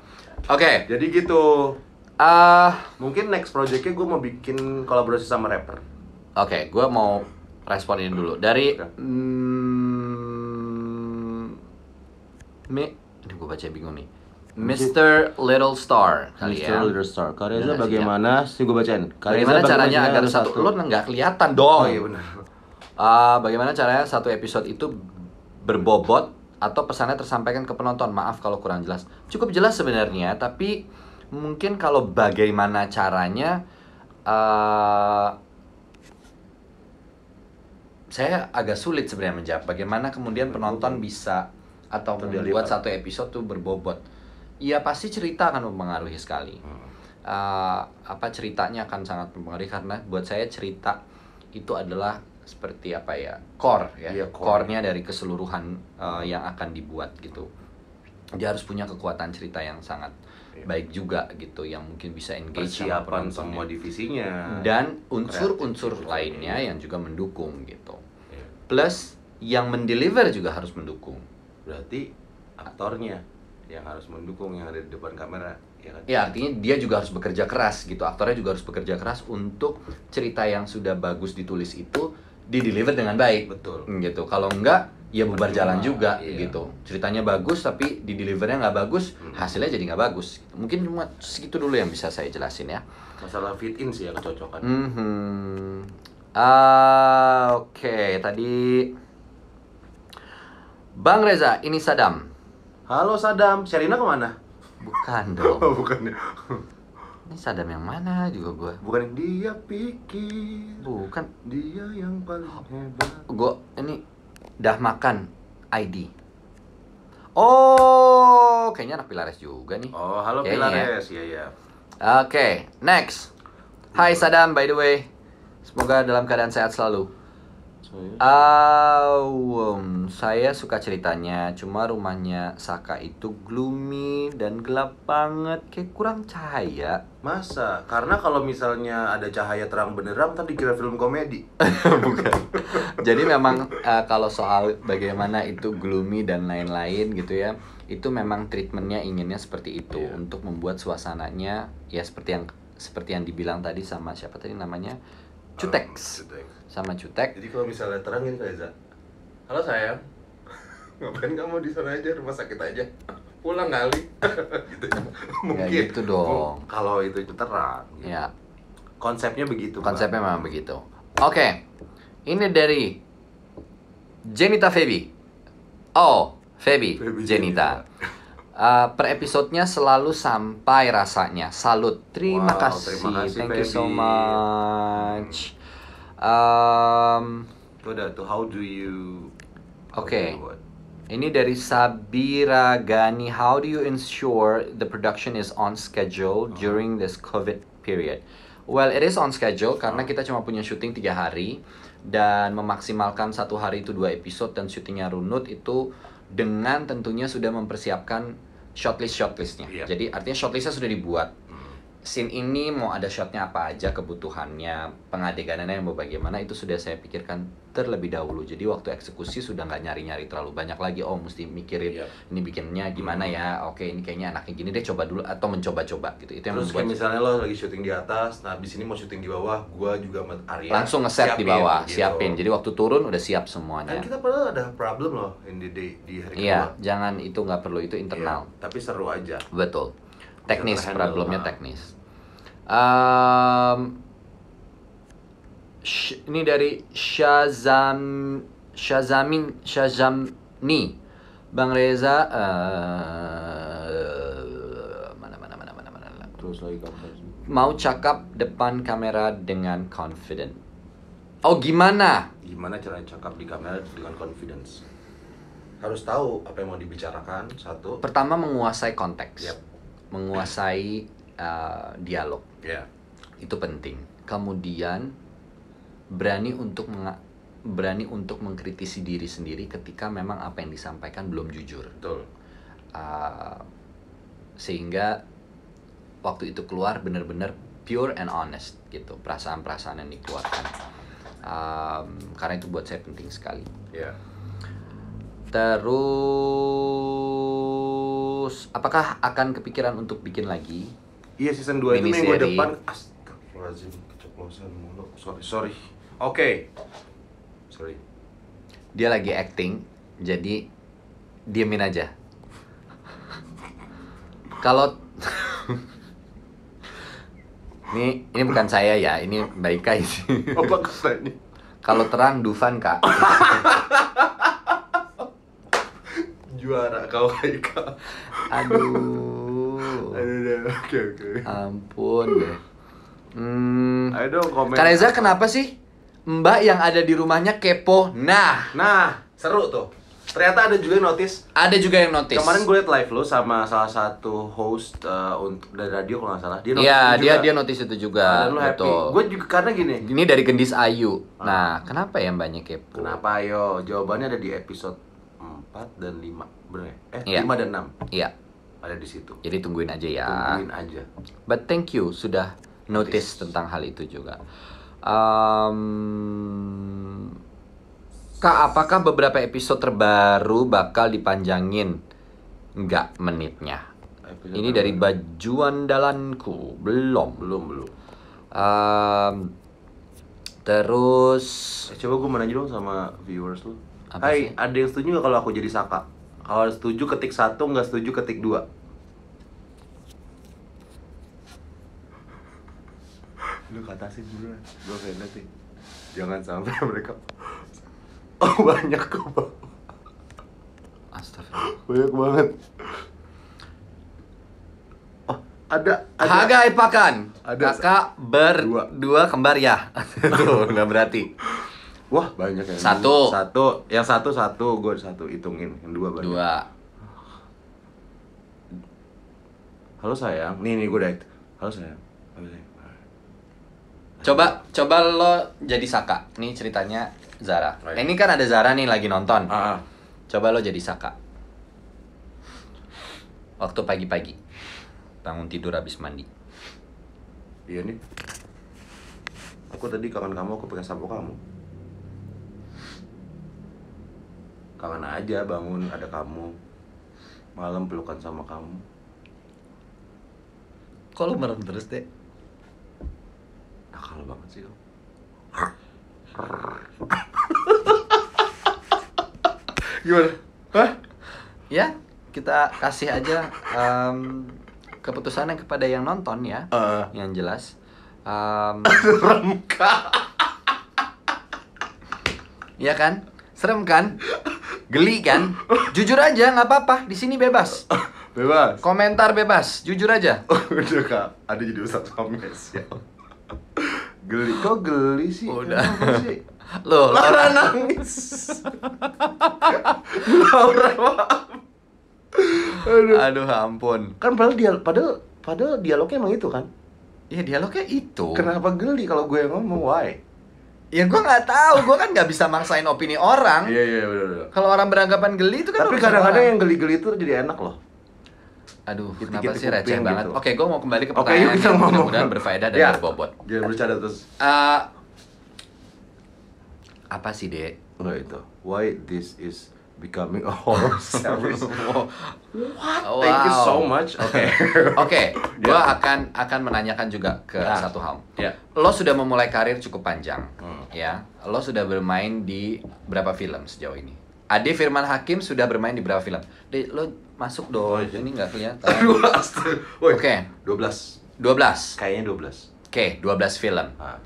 Oke. Jadi gitu. Mungkin next projectnya gue mau bikin kolaborasi sama rapper. Oke, gue mau responin dulu dari ini gue baca bingung nih. Mr. Little Star kali ya. Mr. Little Star. Kak Reza bagaimana sih, gue bacain. Bagaimana caranya agar satu lo nggak kelihatan dong. Oh iya benar. Bagaimana caranya satu episode itu berbobot atau pesannya tersampaikan ke penonton? Maaf kalau kurang jelas. Cukup jelas sebenarnya, tapi mungkin kalau bagaimana caranya saya agak sulit sebenarnya menjawab. Bagaimana kemudian penonton bisa atau membuat satu episode tuh berbobot? Ya pasti cerita akan mempengaruhi sekali. Ceritanya akan sangat mempengaruhi karena buat saya cerita itu adalah seperti apa ya, core ya, core-nya dari keseluruhan yang akan dibuat gitu. Dia harus punya kekuatan cerita yang sangat baik juga gitu, yang mungkin bisa engage sama penonton, semua divisinya dan unsur-unsur lainnya yang juga mendukung gitu. Plus yang mendeliver juga harus mendukung. Berarti aktornya yang harus mendukung, yang ada di depan kamera, ya kan? Ya artinya dia juga harus bekerja keras gitu. Aktornya juga harus bekerja keras untuk cerita yang sudah bagus ditulis itu di-deliver dengan baik. Betul. Gitu. Kalau enggak, ya bubar jalan juga gitu. Ceritanya bagus tapi di-delivernya nggak bagus, hasilnya jadi nggak bagus. Mungkin cuma segitu dulu yang bisa saya jelasin ya. Masalah fit in sih ya, kecocokan. Oke, tadi Bang Reza, ini Sadam. Halo Sadam, Sherina kemana? Bukan dong. Oh, bukan ya. Ini Sadam yang mana juga gue? Bukan dia pikir. Bukan. Dia yang paling hebat. Gue ini dah makan ID. Oh, kayaknya anak Pilares juga nih. Oh, halo Kayaknya Pilares. Iya. Oke, next. Hai Sadam, by the way. Semoga dalam keadaan sehat selalu. Saya suka ceritanya, cuma rumahnya Saka itu gloomy dan gelap banget, kayak kurang cahaya. Masa? Karena kalau misalnya ada cahaya terang benderang, ntar dikira film komedi. Bukan. Jadi memang kalau soal bagaimana itu gloomy dan lain-lain gitu ya, itu memang treatmentnya inginnya seperti itu, untuk membuat suasananya ya seperti yang dibilang tadi sama siapa tadi namanya, Cutex. Sama Cutek. Jadi kalau misalnya terang ini Reza, halo sayang, ngapain kamu di sana aja, rumah sakit aja, pulang kali. Gitu. Mungkin. Ya gitu dong. Kalau itu terang. Gitu. Ya. Konsepnya begitu. Konsepnya memang begitu. Oke. Ini dari Jenita Feby. Oh, Feby Jenita. Per episodenya selalu sampai rasanya. Salut. Terima kasih. Thank you so much. Udah tuh, how do you? Oke. Ini dari Sabira Gani. How do you ensure the production is on schedule during this COVID period? Well, it is on schedule karena kita cuma punya syuting 3 hari dan memaksimalkan 1 hari itu 2 episode dan syutingnya runut itu dengan tentunya sudah mempersiapkan shortlistnya. Jadi artinya shortlistnya sudah dibuat. Scene ini mau ada shotnya apa aja, kebutuhannya, pengadeganannya mau bagaimana, itu sudah saya pikirkan terlebih dahulu. Jadi waktu eksekusi sudah nggak nyari-nyari terlalu banyak lagi. Oh, mesti mikirin ini bikinnya gimana ya. Oke, ini kayaknya anaknya gini deh, coba dulu atau mencoba-coba gitu. Itu yang terus kayak misalnya lo lagi syuting di atas, nah di sini mau syuting di bawah, gua juga sama Arya langsung nge-set di bawah, gitu. siapin. Jadi waktu turun udah siap semuanya. Kan kita pernah ada problem loh di hari Iya, kedua. jangan itu nggak perlu, itu internal. Iya, tapi seru aja. Betul. Teknis, problemnya teknis. Ini dari Shazamni. Bang Reza mana. Terus lagi mau cakap depan kamera dengan confident. Oh, gimana? Gimana cara cakap di kamera dengan confidence? Harus tahu apa yang mau dibicarakan, satu. Pertama, menguasai konteks. Menguasai dialog. Itu penting. Kemudian berani untuk mengkritisi diri sendiri ketika memang apa yang disampaikan belum jujur. Betul. Sehingga waktu itu keluar benar-benar pure and honest gitu, perasaan-perasaan yang dikeluarkan. Karena itu buat saya penting sekali. Terus, apakah akan kepikiran untuk bikin lagi? Iya, season 2 itu minggu depan. Astagfirullahaladzim, keceplosan mulu. Sorry. Oke. Sorry. Dia lagi acting, jadi diemin aja. Kalau ini bukan saya ya, ini Mbak Ika sih. Apa katanya? Kalau terang Dufan, Kak. Juara kau Ika. Aduh. Oke. Ampun deh. Ayo dong komen. Kak Reza, kenapa sih Mbak yang ada di rumahnya kepo? Nah, seru tuh. Ternyata ada juga yang notice. Ada juga yang notice. Kemarin gue liat live lo sama salah satu host untuk dari radio kalau nggak salah. Dia notice Iya, dia notice itu juga. Dan lo happy. Gue juga karena gini. Ini dari Gendis Ayu. Nah, kenapa ya Mbaknya kepo? Kenapa ayo? Jawabannya ada di episode 4 dan 5. Bener ya? 5 dan 6. Iya. Ada di situ. Jadi tungguin aja ya. Tungguin aja. But thank you sudah notice tentang hal itu juga. Kak, apakah beberapa episode terbaru bakal dipanjangin? Enggak menitnya. Ini dari Baju Andalanku. Belum. Terus Coba gue mau nanya dong sama viewers lu. Apa sih? Ada yang setuju gak kalau aku jadi Saka? Kalau setuju ketik 1, nggak setuju ketik 2. Lu katasin dulu lah, gue pengen nanti. Jangan sampai mereka. Oh, banyak kok. Astagfirullah. Banyak banget. Oh, Ada. Hagai Pakan. Ada. Kakak berdua kembar ya. Tuh, nggak berarti. Wah, banyak yang Satu. Yang satu, gue satu hitungin. Yang dua banyak. 2. Halo sayang, nih gue udah. Halo sayang. Coba lo jadi Saka. Nih ceritanya Zara. Right. Ini kan ada Zara nih lagi nonton. Ah. Coba lo jadi Saka. Waktu pagi-pagi. Bangun tidur habis mandi. Iya nih. Aku tadi kangen kamu, aku pengen sapu kamu. Kangen aja bangun ada kamu. Malam pelukan sama kamu. Kok lo merem terus deh? Nakal banget sih kamu. Gimana? Hah? Ya, kita kasih aja keputusannya kepada yang nonton ya. Yang jelas. Serem kak. Iya kan? Serem kan? Geli kan? Jujur aja, nggak apa-apa. Di sini bebas. Bebas. Komentar bebas. Jujur aja. Udah kak, ada jadi Ustadz Hames ya. Geli, kok geli sih? Udah. Kenapa sih? Loh, Laura nangis. Laura, maaf. Aduh, ampun. Kan padahal dialognya emang itu kan. Iya, dialognya itu. Kenapa geli kalau gue yang ngomong? Why? Ya gue nggak tahu, gue kan nggak bisa maksain opini orang. Iya benar. Kalau orang beranggapan geli itu kan. Tapi urusan kadang-kadang orang. yang geli-geli itu jadi enak loh. Aduh, Gitu-gitu kenapa sih receh kuping banget? gitu. Oke, gue mau kembali ke Oke, pertanyaan yuk kita yang ngomong. mudah-mudahan berfaedah dan Ya. berbobot. Jangan bercanda terus. Apa sih, Dek? Enggak itu. Why this is becoming a horror series? What? Thank you so much. Oke. Oke, gue akan menanyakan juga ke Ya. satu hal. Ya. Lo sudah memulai karir cukup panjang, Hmm. ya. Lo sudah bermain di berapa film sejauh ini? Ade Firman Hakim sudah bermain di berapa film? Dek, lo masuk dong. Oh, iya. Ini nggak kelihatan. Woi, Oke. 12. 12. Kayaknya 12. Oke, 12 film. Ah.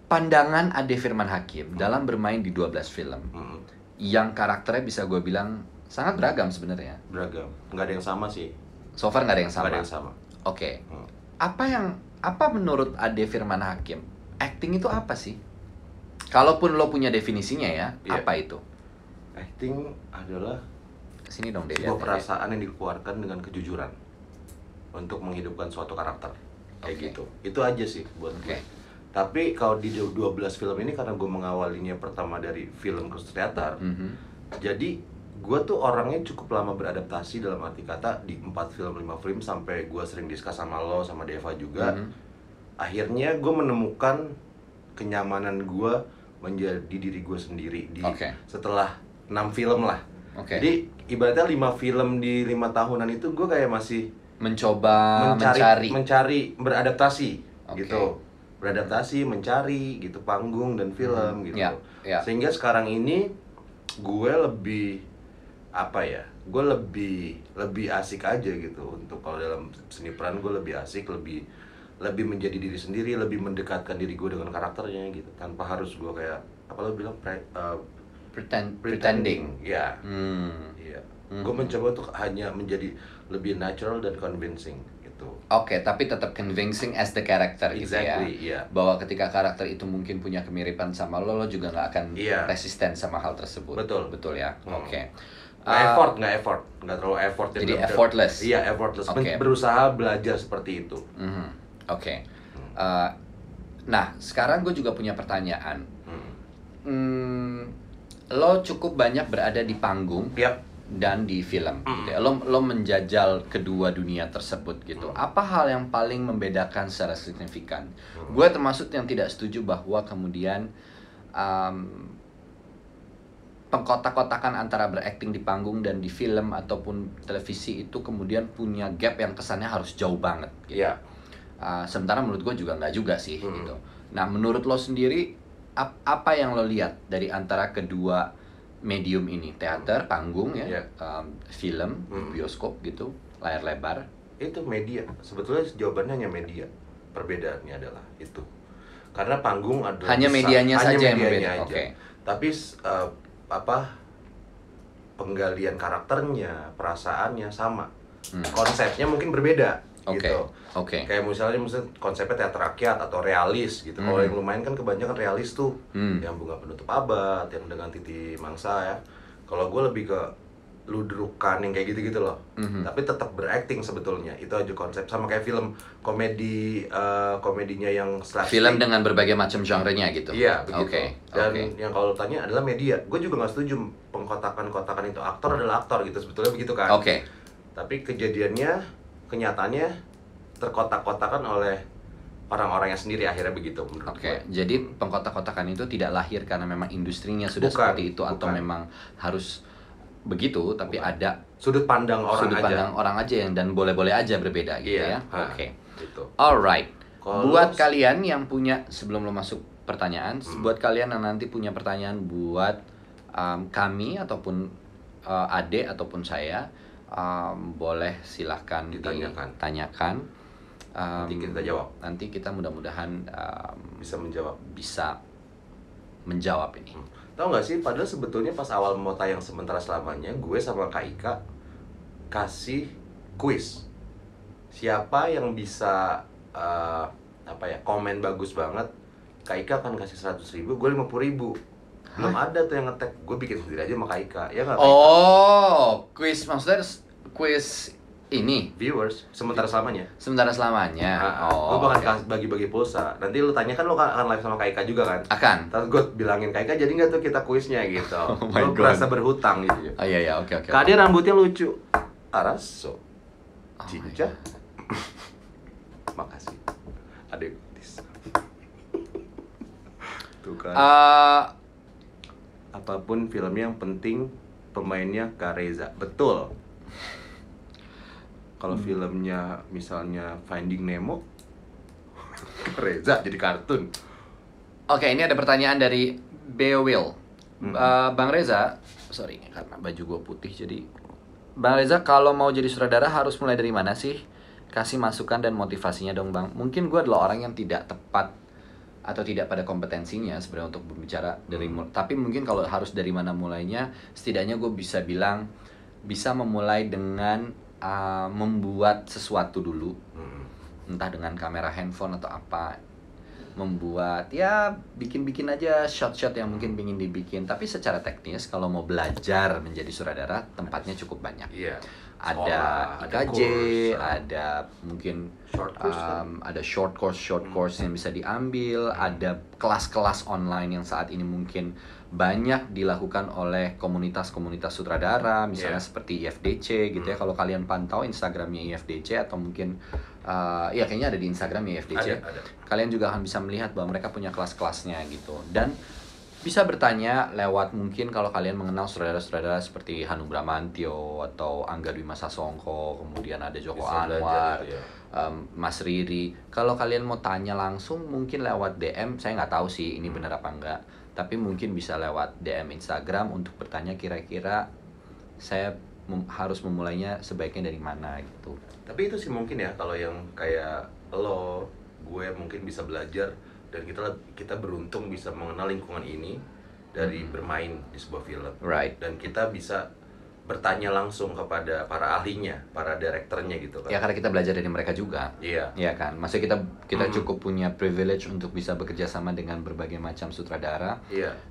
Pandangan Ade Firman Hakim dalam bermain di 12 film Hmm. yang karakternya bisa gue bilang sangat beragam sebenarnya. Beragam. Nggak ada yang sama sih. So far nggak ada yang sama. Nggak ada yang sama. Oke. Hmm. Apa menurut Ade Firman Hakim? Acting itu apa sih? Kalaupun lo punya definisinya ya, Iya. apa itu? Acting adalah Sini dong deh. sebuah lihat, perasaan yang dikeluarkan dengan kejujuran untuk menghidupkan suatu karakter. Kayak Oke. gitu. Itu aja sih buat Oke. gue. Tapi kalau di 12 film ini karena gue mengawalinya pertama dari film Khusus Teater. Mhm. Jadi gue tuh orangnya cukup lama beradaptasi dalam arti kata di 4 film, 5 film sampai gue sering diskus sama lo, sama Deva juga. Mhm. Akhirnya gue menemukan kenyamanan gue menjadi diri gue sendiri di Oke. setelah 6 film lah. Oke. Jadi ibaratnya 5 film di 5 tahunan itu gue kayak masih Mencoba mencari beradaptasi Oke. gitu. Beradaptasi, mencari gitu panggung dan film gitu. Ya, ya. Sehingga sekarang ini gue lebih apa ya? Gue lebih asik aja gitu untuk kalau dalam seni peran gue lebih asik, lebih menjadi diri sendiri, lebih mendekatkan diri gue dengan karakternya gitu tanpa harus gue kayak apa lo bilang pretending. Ya. Hmm. Iya. Mhm. Gue mencoba untuk hanya menjadi lebih natural dan convincing gitu. Oke, tapi tetap convincing as the character gitu ya. Exactly, iya. Bahwa ketika karakter itu mungkin punya kemiripan sama lo juga nggak akan Iya. resisten sama hal tersebut. Betul. Ya. Hmm. Oke. Nggak terlalu effort. Jadi effortless. Iya, effortless. Oke. Berusaha belajar seperti itu. Mhm. Oke. Nah, sekarang gue juga punya pertanyaan. Lo cukup banyak berada di panggung Yap. dan di film. Gitu ya. Lo menjajal kedua dunia tersebut gitu. Apa hal yang paling membedakan secara signifikan? Gue termasuk yang tidak setuju bahwa kemudian pengkotak-kotakan antara berakting di panggung dan di film ataupun televisi itu kemudian punya gap yang kesannya harus jauh banget. Gitu. Iya. Sementara menurut gue juga nggak juga sih gitu. Nah, menurut lo sendiri apa yang lo lihat dari antara kedua medium ini, teater, panggung ya, Yeah. film, bioskop gitu, layar lebar? Itu media. Sebetulnya jawabannya hanya media. Perbedaannya adalah itu. Karena panggung adalah Hanya medianya saja yang berbeda. aja. Oke. Tapi penggalian karakternya, perasaannya sama. konsepnya mungkin berbeda gitu. Oke. Kayak misalnya konsepnya teater rakyat atau realis gitu. Kalau yang lumayan kan kebanyakan realis tuh, yang Bunga Penutup Abad, yang Dengan Titi Mangsa ya. Kalau gue lebih ke ludrukan yang kayak gitu-gitu loh. Tapi tetap berakting sebetulnya. Itu aja konsep, sama kayak film komedi, komedinya yang slapstick. Film dengan berbagai macam genre-nya gitu. Iya, begitu. Oke. Dan yang kalau tanya adalah media. Gue juga nggak setuju pengkotakan-kotakan itu. Aktor adalah aktor gitu, sebetulnya begitu kan. Oke. Tapi kejadiannya, kenyataannya terkotak-kotakan oleh orang-orangnya sendiri, akhirnya begitu menurut gue. Jadi pengkotak-kotakan itu tidak lahir karena memang industrinya sudah Bukan, seperti itu atau memang harus begitu, tapi ada sudut pandang orang aja yang dan boleh-boleh aja berbeda gitu ya. Oke. Gitu. Alright. Kalau Buat kalian yang punya, sebelum lo masuk pertanyaan, buat kalian yang nanti punya pertanyaan buat kami ataupun Ade ataupun saya, boleh silahkan ditanyakan. Nanti kita jawab. Nanti kita mudah-mudahan bisa menjawab ini. Tahu nggak sih, padahal sebetulnya pas awal mau tayang Sementara Selamanya, gue sama Kak Ika kasih kuis. Siapa yang bisa komen bagus banget, Kak Ika akan kasih 100.000, gue 50.000. Belum ada tuh yang ngetek, gue bikin sendiri aja sama Kak Ika. Ya nggak? Kuis maksudnya kuis ini viewers Sementara Selamanya. Gue bakal bagi-bagi pulsa. Nanti lu tanya kan, lu akan live sama Kak Ika juga kan? Akan. Terus gue bilangin Kak Ika, jadi nggak tuh kita kuisnya gitu. Lu merasa berhutang gitu. Iya, oke. Kak dia rambutnya lucu. Araso. Cinca. Makasih. Adek. Tuh kan. Apapun filmnya yang penting pemainnya Kak Reza. Betul. Kalau filmnya misalnya Finding Nemo, Reza jadi kartun. Oke, ini ada pertanyaan dari Beowil. Bang Reza, sorry karena baju gue putih jadi. Bang Reza, kalau mau jadi sutradara harus mulai dari mana sih? Kasih masukan dan motivasinya dong Bang. Mungkin gue adalah orang yang tidak tepat atau tidak pada kompetensinya sebenarnya untuk berbicara dari tapi mungkin kalau harus dari mana mulainya, setidaknya gue bisa bilang bisa memulai dengan membuat sesuatu dulu, entah dengan kamera handphone atau apa, membuat ya bikin aja shot-shot yang mungkin ingin dibikin. Tapi secara teknis kalau mau belajar menjadi sutradara, tempatnya cukup banyak. Ada IKJ, ada mungkin ada short course yang bisa diambil, ada kelas-kelas online yang saat ini mungkin banyak dilakukan oleh komunitas-komunitas sutradara, misalnya seperti IFDC gitu ya. Kalau kalian pantau Instagramnya IFDC atau mungkin ya kayaknya ada di Instagram IFDC, ada. Kalian juga akan bisa melihat bahwa mereka punya kelas-kelasnya gitu. Dan bisa bertanya lewat, mungkin kalau kalian mengenal sutradara-sutradara seperti Hanung Bramantyo atau Angga Dwi Masa Songko, kemudian ada Joko Anwar, Mas Riri. Kalau kalian mau tanya langsung mungkin lewat DM, saya nggak tahu sih ini benar apa enggak, tapi mungkin bisa lewat DM Instagram untuk bertanya kira-kira saya harus memulainya sebaiknya dari mana gitu. Tapi itu sih mungkin ya, kalau yang kayak lo, gue mungkin bisa belajar. Dan kita beruntung bisa mengenal lingkungan ini dari bermain di sebuah film. Dan kita bisa bertanya langsung kepada para ahlinya, para direkturnya gitu kan. Ya karena kita belajar dari mereka juga. Iya kan. Maksudnya kita cukup punya privilege untuk bisa bekerja sama dengan berbagai macam sutradara.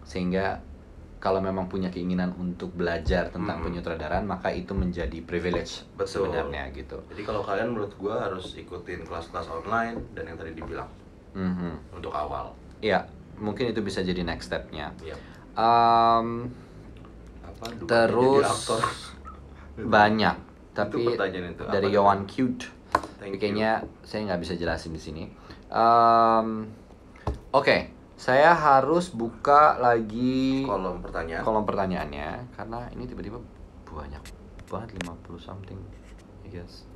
Sehingga kalau memang punya keinginan untuk belajar tentang penyutradaraan, maka itu menjadi privilege sebenarnya gitu. Jadi kalau kalian, menurut gue harus ikutin kelas-kelas online dan yang tadi dibilang. Untuk awal. Iya, mungkin itu bisa jadi next step-nya. Terus banyak, tapi dari Yohan Cute. Kayaknya saya nggak bisa jelasin di sini. Oke, saya harus buka lagi kolom pertanyaannya karena ini tiba-tiba banyak banget, 50 something, I guess.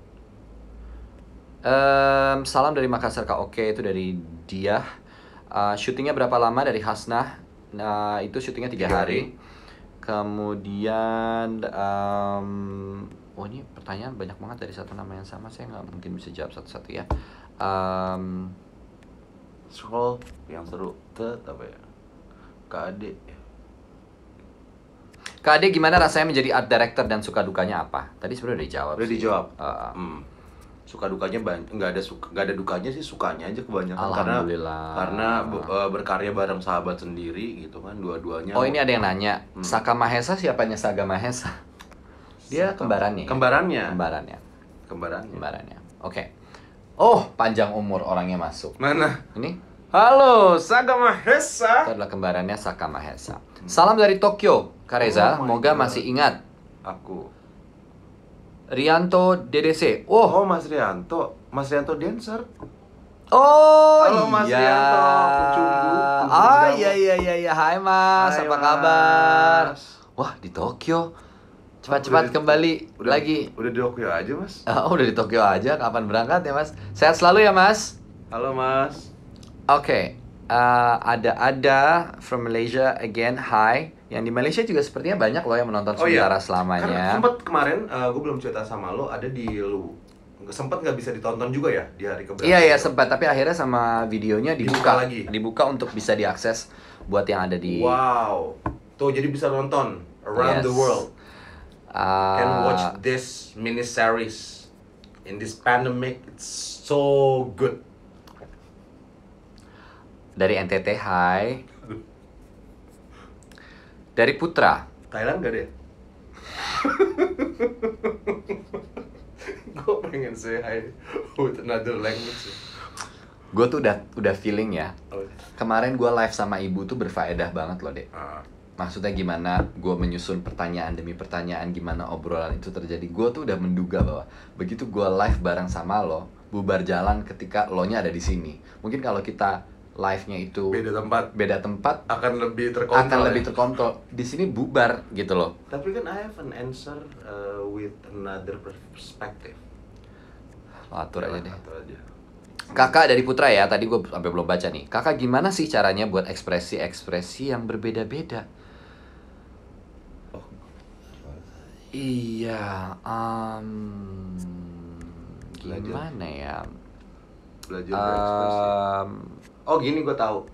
Salam dari Makassar Kak. Oke, itu dari dia. Syutingnya berapa lama? Dari Hasnah. Itu syutingnya 3 hari. Kemudian ini pertanyaan banyak banget dari satu nama yang sama. Saya nggak mungkin bisa jawab satu-satu ya. Scroll yang seru apa ya? Kak Kak Ade, gimana rasanya menjadi art director dan suka dukanya apa? Tadi sebenarnya udah dijawab. Udah sih. dijawab. Suka dukanya nggak ada dukanya sih, sukanya aja kebanyakan Alhamdulillah. karena berkarya bareng sahabat sendiri gitu kan, dua-duanya. Oh, ini ada yang nanya, Saka Mahesa siapanya Saga Mahesa? Dia kembarannya. Kembarannya. Oke. Oh, panjang umur orangnya masuk. Mana? Ini? Halo, Saga Mahesa. Itu adalah kembarannya Saka Mahesa. Salam dari Tokyo, Kak Reza. Oh my Moga God. masih ingat. Aku. Rianto DDC. Oh, Mas Rianto dancer. Oh, Halo, Mas iya. Rianto, Kucumbu. Iya. Hai Mas, Hai, apa Mas. kabar? Wah, di Tokyo. Cepat-cepat Udah di- kembali udah, lagi. Udah di Tokyo aja, Mas. Oh, udah di Tokyo aja. Kapan berangkat ya, Mas? Sehat selalu ya, Mas. Halo, Mas. Oke. Ada from Malaysia again. Hi. Yang di Malaysia juga sepertinya banyak loh yang menonton sementara Karena selamanya. sempet kemarin gue belum cerita sama lo, ada di lu. Sempet nggak bisa ditonton juga ya di hari keberapa? Iya sempat, tapi akhirnya sama videonya Dibuka lagi. Dibuka untuk bisa diakses buat yang ada di Wow. Tuh, jadi bisa nonton around the Yes. world. Can Uh, watch this mini series in this pandemic. It's so good. dari NTT. Hai. Dari Putra. Thailand gak deh? Gue pengen say hi with another language. Gue tuh udah feeling ya. Oh. Kemarin gue live sama ibu tuh berfaedah banget loh, Dek. Ah. Maksudnya gimana gue menyusun pertanyaan demi pertanyaan, gimana obrolan itu terjadi. Gue tuh udah menduga bahwa begitu gue live bareng sama lo, bubar jalan ketika lo nya ada di sini. Mungkin kalau kita live-nya itu beda tempat Akan lebih terkontrol. akan lebih terkontrol. Di sini bubar gitu loh. Tapi kan I have an answer with another perspective. Lo atur aja deh. Atur aja. Kakak dari Putra ya, tadi gue sampai belum baca nih. Kakak gimana sih caranya buat ekspresi-ekspresi yang berbeda-beda? Oh. Iya, gimana ya? Belajar berekspresi. Oh, gini gue tahu.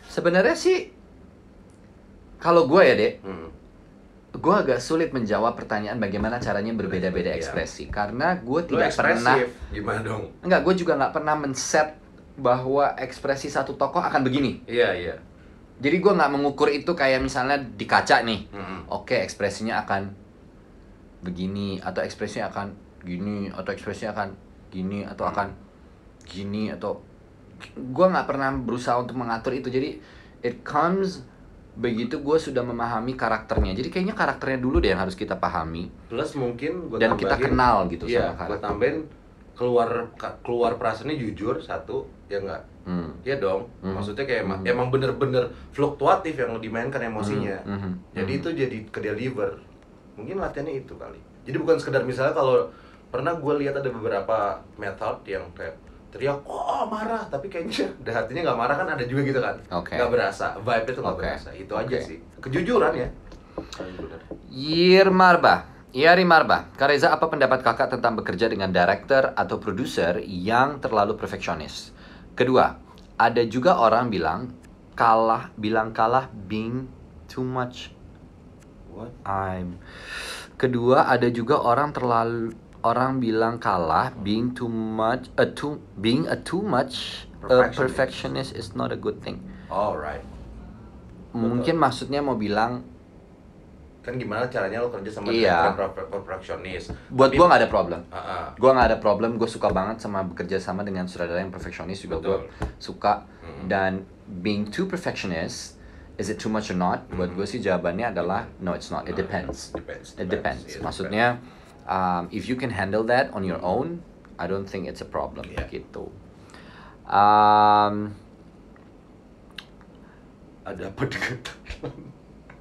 Sebenarnya sih, kalau gue ya, Dek, Hmm. gue agak sulit menjawab pertanyaan bagaimana caranya berbeda-beda Iya. ekspresi. Karena gue Lu tidak pernah, ekspresif. Gimana dong? enggak, gue juga nggak pernah men-set bahwa ekspresi satu tokoh akan begini. Iya. Jadi gue nggak mengukur itu kayak misalnya di kaca nih. Mm-mm. Oke, ekspresinya akan begini, atau ekspresinya akan gini, atau ekspresinya akan gini, atau akan gini, atau gue nggak pernah berusaha untuk mengatur itu. Jadi it comes begitu gue sudah memahami karakternya. Jadi kayaknya karakternya dulu deh yang harus kita pahami Plus mungkin gue dan kita kenal gitu iya, sama gue karakter. tambahin keluar perasaannya jujur satu, ya enggak? Iya dong. Maksudnya kayak emang bener-bener fluktuatif yang dimainkan emosinya. Jadi itu jadi ke deliver. Mungkin latihannya itu kali. Jadi bukan sekedar misalnya kalau pernah gue lihat ada beberapa method yang kayak teriak, oh marah, tapi kayaknya udah hatinya nggak marah kan, ada juga gitu kan. Oke. Nggak berasa, vibe itu nggak Oke. berasa. Itu aja Oke. sih. Kejujuran ya. Paling bener. Yari Marba, Kak Reza, apa pendapat kakak tentang bekerja dengan director atau produser yang terlalu perfeksionis? Kedua, ada juga orang bilang kalah being too much. What? Kedua, ada juga orang bilang kalah being too much perfectionist is not a good thing. Alright. Mungkin maksudnya mau bilang, Kan gimana caranya lo kerja sama Iya. perfeksionis. buat Tapi- gue nggak ada problem. Ah, ah. Gue nggak ada problem, gue suka banget sama bekerja sama dengan sutradara yang perfeksionis juga gue Betul. suka. Dan being too perfectionist, is it too much or not? Buat gue sih jawabannya adalah no, it's not. It depends. It depends. Iya, Maksudnya, if you can handle that on your own, I don't think it's a problem. Iya. Gitu. ada apa dengan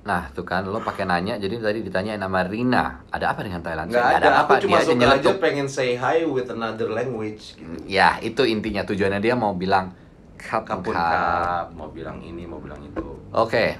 Nah, tuh kan lo pakai nanya, jadi tadi ditanyain nama Rina, ada apa dengan Thailand? Nggak Nggak ada, apa, aku cuma dia aja suka aja nyeletuk. pengen say hi with another language gitu. Ya, itu intinya, tujuannya dia mau bilang Kapun kap, mau bilang ini, mau bilang itu. Oke.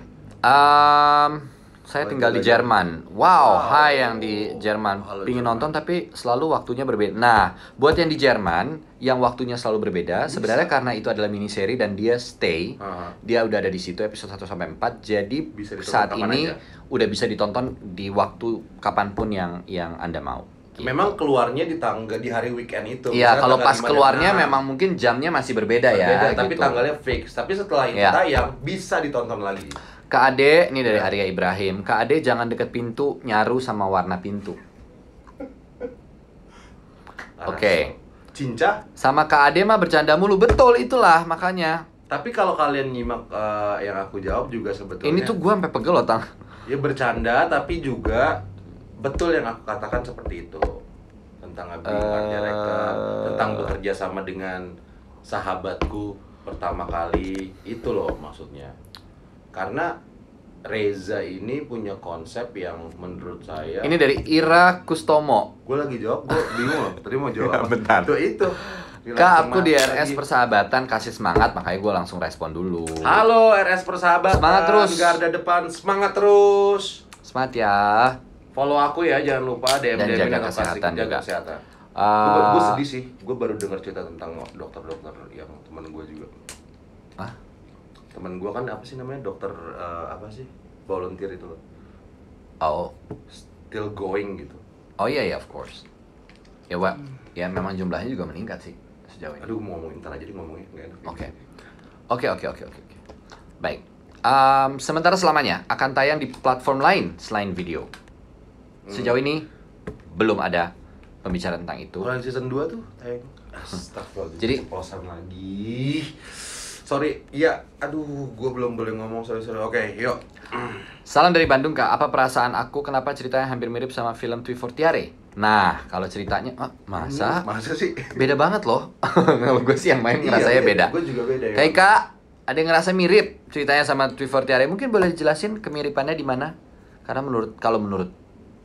Saya tinggal di Jerman. Wow, hai yang di Jerman. Pingin nonton tapi selalu waktunya berbeda. Nah, buat yang di Jerman, yang waktunya selalu berbeda, sebenarnya karena itu adalah mini seri dan dia stay. Dia udah ada di situ episode 1 sampai 4. Jadi saat ini udah bisa ditonton di waktu kapanpun yang Anda mau. Gitu. Memang keluarnya di hari weekend itu. Iya, kalau pas keluarnya memang mungkin jamnya masih berbeda ya. Tapi gitu. Tanggalnya fix. Tapi setelah itu tayang bisa ditonton lagi. Kak Ade, ini dari Arya Ibrahim. Kak Ade jangan deket pintu, nyaru sama warna pintu. Oke. Cinca? Sama Kak Ade mah bercanda mulu, betul itulah makanya. Tapi kalau kalian nyimak yang aku jawab juga sebetulnya. Ini tuh gua sampai pegel loh, Tang. Ya bercanda tapi juga betul yang aku katakan seperti itu. Tentang art director, tentang bekerja sama dengan sahabatku pertama kali. Itu loh maksudnya. Karena Reza ini punya konsep yang menurut saya. Ini dari Ira Kustomo. Gue lagi jawab, gue bingung loh. Tadi mau jawab. Bentar. Itu. Kak, aku di RS Persahabatan kasih semangat, makanya gue langsung respon dulu. Halo RS Persahabatan. Semangat terus. Garda depan, semangat terus. Semangat ya. Follow aku ya, jangan lupa DM dan jaga kesehatan juga. Jaga kesehatan. Gue sedih sih, gue baru dengar cerita tentang dokter-dokter yang teman gue juga. Temen gue kan apa sih namanya dokter apa sih volunteer itu loh. Oh, still going gitu. Oh iya of course. Ya Wak, ya memang jumlahnya juga meningkat sih sejauh ini. Aduh mau ngomongin ntar aja ngomongnya nggak enak. Oke. Baik. Sementara selamanya akan tayang di platform lain selain video. Sejauh ini belum ada pembicaraan tentang itu. Kalau season 2 tuh tayang. Astagfirullah. Jadi posan lagi. Sorry, iya, aduh, gue belum boleh ngomong, sorry. Oke, yuk. Salam dari Bandung, Kak. Apa perasaan aku? Kenapa ceritanya hampir mirip sama film Twi Fortiare? Nah, kalau ceritanya, masa sih? Beda banget loh. Kalau gue sih yang main ngerasanya beda. Gue juga beda ya. Kayak Kak, ada yang ngerasa mirip ceritanya sama Twi Fortiare. Mungkin boleh dijelasin kemiripannya di mana? Karena kalau menurut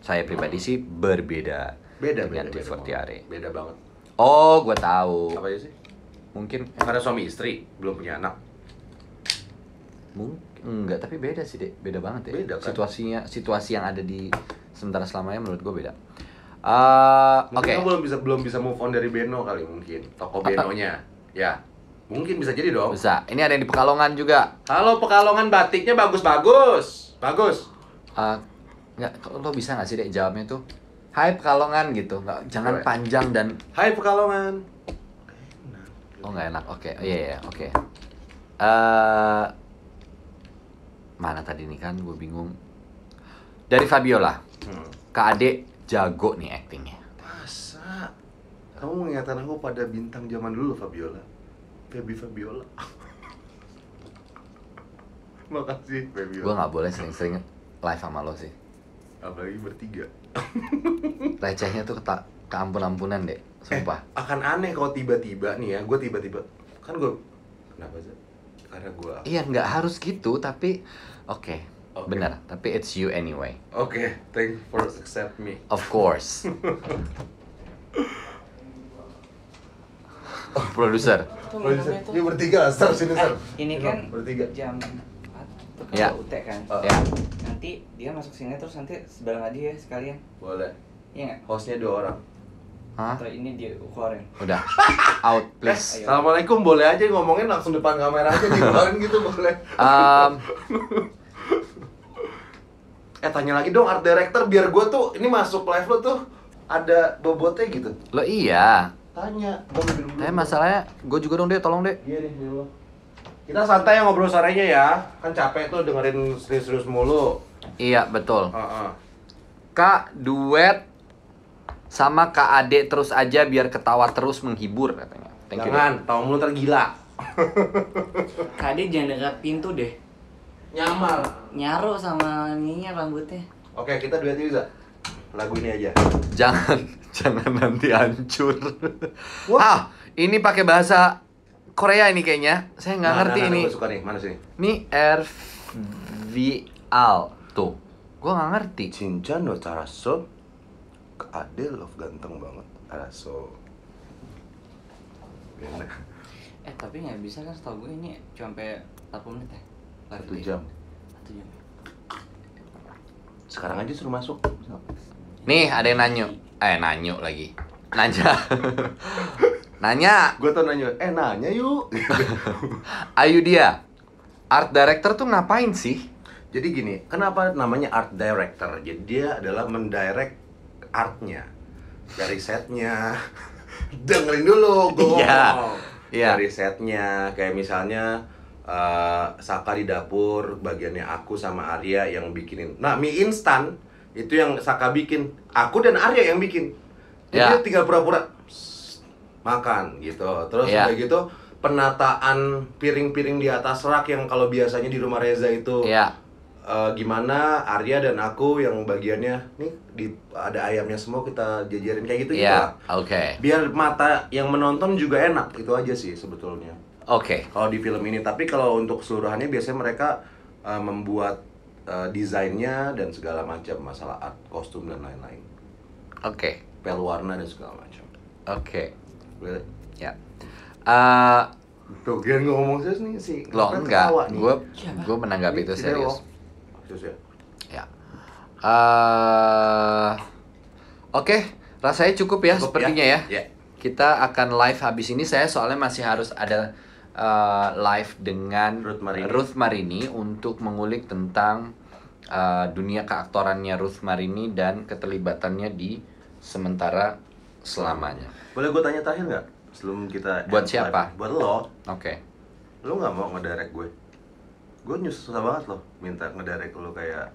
saya pribadi sih berbeda. Dengan Twi Fortiare. Beda banget. Oh, gue tahu. Apa aja sih? Mungkin karena suami istri belum punya anak. Mungkin enggak, tapi beda sih dek, beda banget ya. Beda, kan? Situasi yang ada di sementara selamanya menurut gue beda. Oke. Belum bisa move on dari Beno kali mungkin. Toko Benonya. Ya. Mungkin bisa jadi dong. Bisa. Ini ada yang di Pekalongan juga. Halo Pekalongan, batiknya bagus. Enggak, lo bisa nggak sih dek jawabnya tuh? Hai Pekalongan gitu. Nggak, jangan panjang dan Hai Pekalongan. Oh nggak enak, oke. Iya, oke. Mana tadi nih kan, gue bingung. Dari Fabiola, Kak Ade jago nih actingnya. Masa? Kamu mengingatkan aku pada bintang zaman dulu, Fabiola. Fabiola. Makasih, Fabiola. Gue nggak boleh sering-sering live sama lo sih. Apalagi bertiga. Recehnya tuh keampun-ampunan deh. Sumpah. Akan aneh kalau tiba-tiba nih ya, gue tiba-tiba kan gue kenapa sih? Karena gue. Iya, nggak harus gitu, tapi oke. Benar. Tapi it's you anyway. Oke, thank you for accept me. Of course. Produser. Ini bertiga, Sir, sini Sir. Ini kan bertiga. Jam 4 Ya. UT kan. Ya. Nanti dia masuk sini terus nanti sebelah dia sekalian. Boleh. Iya nggak? Hostnya 2 orang. Hah? Atau ini dia keluarin. Udah. Out, please. Assalamualaikum, boleh aja ngomongin langsung depan kamera aja dikeluarin gitu boleh. Tanya lagi dong art director biar gue tuh ini masuk live lo tuh ada bobotnya gitu. Lo iya. Tanya. Tapi masalahnya, gue juga dong deh, tolong deh. Iya nih, dulu. Kita santai ngobrol sorenya ya. Kan capek tuh dengerin serius-serius mulu. Iya, betul. Kak, duet sama Kak Ade terus aja biar ketawa terus menghibur katanya. Thank you. Jangan, tahu mulu ntar gila. Kak Ade jangan dekat pintu deh. Nyamar. Nyaro sama ininya rambutnya. Oke, kita duet bisa. Lagu ini aja. Jangan nanti hancur. Ini pakai bahasa Korea ini kayaknya. Saya nggak ngerti ini. Gue suka nih, mana sih? Ini RVL tuh. Gue nggak ngerti. Cinca no Taraso. Ade love ganteng banget. Taraso. Tapi nggak bisa kan, setahu gue ini cuma sampai 40 menit ya. 1 jam. 1 jam. Sekarang aja suruh masuk. Nih, ada yang nanyo lagi. Nanya. Nanya. Gue tuh nanya, nanya yuk. Ayu dia. Art director tuh ngapain sih? Jadi gini, kenapa namanya art director? Jadi dia adalah mendirect artnya. Dari setnya. Dengerin dulu, gue ngomong. Iya. Dari setnya, kayak misalnya Saka di dapur, bagiannya aku sama Arya yang bikinin. Nah, mie instan itu yang Saka bikin. Aku dan Arya yang bikin. Jadi dia tinggal pura-pura makan gitu. Terus udah gitu penataan piring-piring di atas rak yang kalau biasanya di rumah Reza itu gimana Arya dan aku yang bagiannya nih ada ayamnya semua kita jajarin kayak gitu lah. Biar mata yang menonton juga enak, itu aja sih sebetulnya. Kalau di film ini, tapi kalau untuk keseluruhannya biasanya mereka membuat desainnya dan segala macam, masalah art, kostum dan lain-lain. Pel warna dan segala macam. Boleh? Ya. Tuh, Gian ngomong serius nih sih. Lo enggak, gue menanggapi itu serius. Ya. Rasanya cukup ya sepertinya ya. Kita akan live habis ini. Saya soalnya masih harus ada live dengan Ruth Marini untuk mengulik tentang dunia keaktorannya Ruth Marini dan keterlibatannya di Sementara Selamanya. Boleh gue tanya terakhir nggak? Sebelum kita buat siapa? Buat lo. Lo nggak mau ngedirect gue? Gue susah banget loh minta ngedirect lo kayak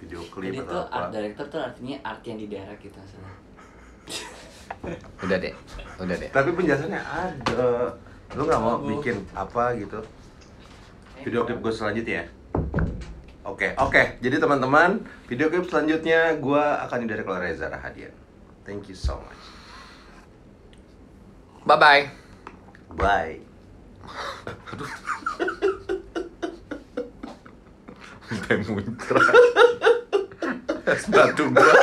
video klip jadi atau apa. Art director tuh artinya art yang didirect gitu maksudnya. Udah deh. Tapi penjelasannya ada. Lo nggak mau bikin apa gitu? Video klip gue selanjutnya. Oke. Jadi teman-teman, video klip selanjutnya gue akan didirect oleh Reza Rahadian. Thank you so much. Bye. Sampai muncrat. Es batu gua.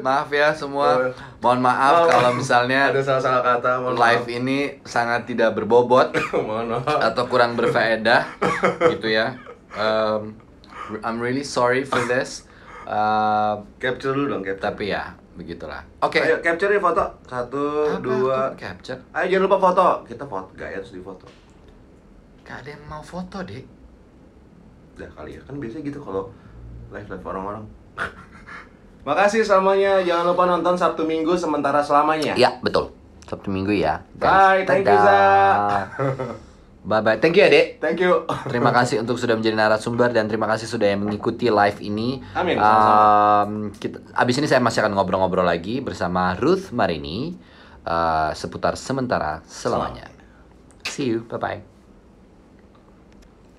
Maaf ya semua. Mohon maaf kalau misalnya ada salah-salah kata. Live ini sangat tidak berbobot atau kurang berfaedah gitu ya. I'm really sorry for this. Capture dulu dong, tapi ya begitulah. Ayo capture ya foto. 1, 2. Capture. Ayo jangan lupa foto. Kita foto, gak harus difoto. Gak ada yang mau foto deh. Udah kali ya, kan biasanya gitu kalau live orang-orang. Makasih selamanya. Jangan lupa nonton Sabtu Minggu Sementara Selamanya. Ya betul. Sabtu Minggu ya. Bye, thank you Za. Bye. Thank you ya, Dek. Thank you. Terima kasih untuk sudah menjadi narasumber dan terima kasih sudah yang mengikuti live ini. Amin. Abis ini saya masih akan ngobrol-ngobrol lagi bersama Ruth Marini seputar Sementara Selamanya. See you. Bye-bye.